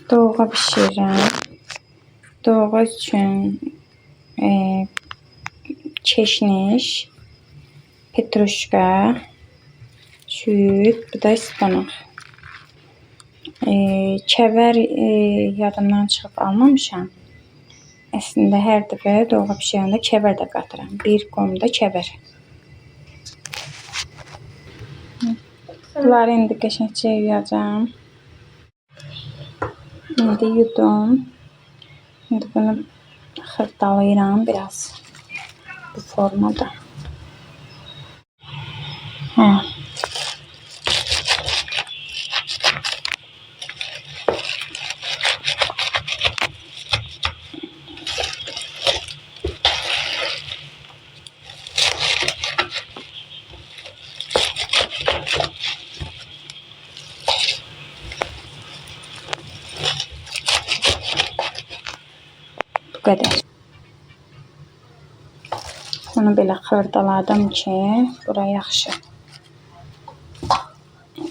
Doğğa bişirirəm. Doğğa üçün keşniş, petruşka, süt, bir də ispanak. Kəvər yadımdan çıxıb almamışam. Əslində hər dəfə doğğa bişirəndə kəvər də qatıram. Bir qom da kəvər. Bunları indi qəşəngcə yuyacağam. İndi yudum. Şimdi bunu xırdalayıram biraz bu formada. Bu kadar. Bunu belə xırdaladım ki, bura yaxşı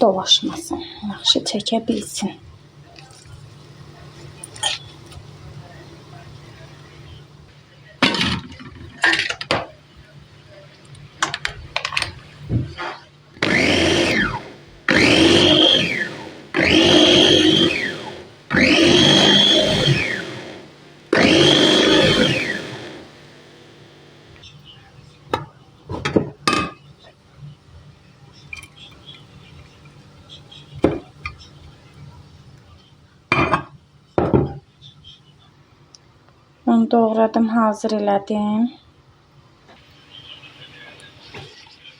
dolaşmasın, yaxşı çəkə bilsin. Onu doğradım, hazır elədim.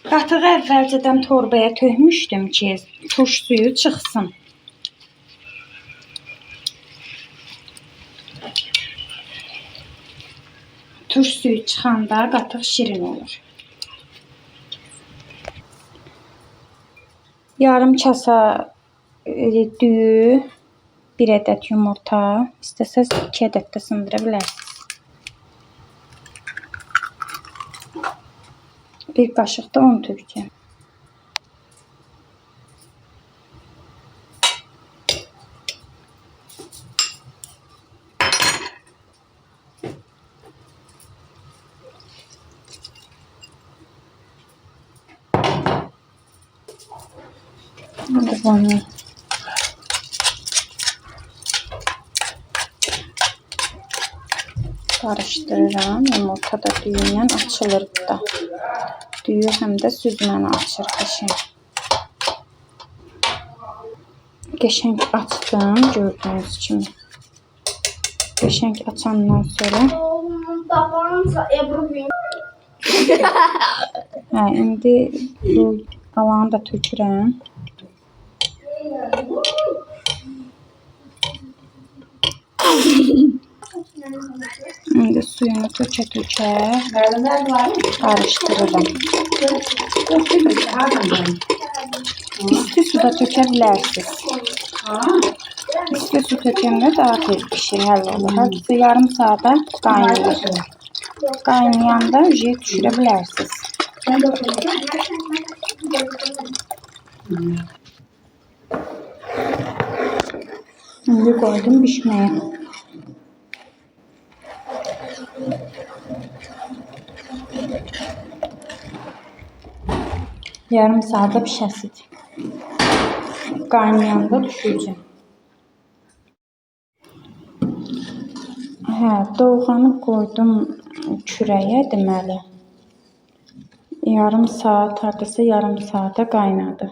Qatığı əvvəlcədən torbaya tökmüşdüm ki, turş suyu çıxsın. Turş suyu çıxanda qatıq şirin olur. Yarım kasa düyü, 1 ədəd yumurta, istəsəz 2 ədəd də sındıra bilərsiniz. 1 qaşıq da un tökəcəm. Bunu karıştırıram. Yumurta da düyüyle açılır da. Düyü həm də süzməni açır qəşəng. Qəşəng açdım gördüyünüz kimi. Qəşəng açandan sonra indi bu qalanı da tökürəm. Şimdi suyunu tökə-tökə karıştırırım. İsti suda tökə bilərsiniz. İsti su tökəndə daha tez pişir, həll olur. Hədisi yarım saata qaynayır. Qaynayanda düşürə bilərsiniz. Şimdi koydum pişməyə. Yarım saata pişəsidir. Qaynayanda düşürəcəm. Doğğanı qoydum kürəyə deməli. Yarım saat, hardasa yarım saata qaynadı.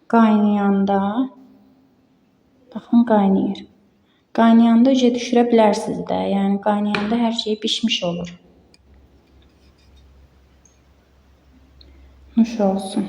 Qaynayanda baxın qaynayır. Qaynayanda düşürə bilərsiniz də. Yəni qaynayanda hər şey pişmiş olur. Nuş olsun.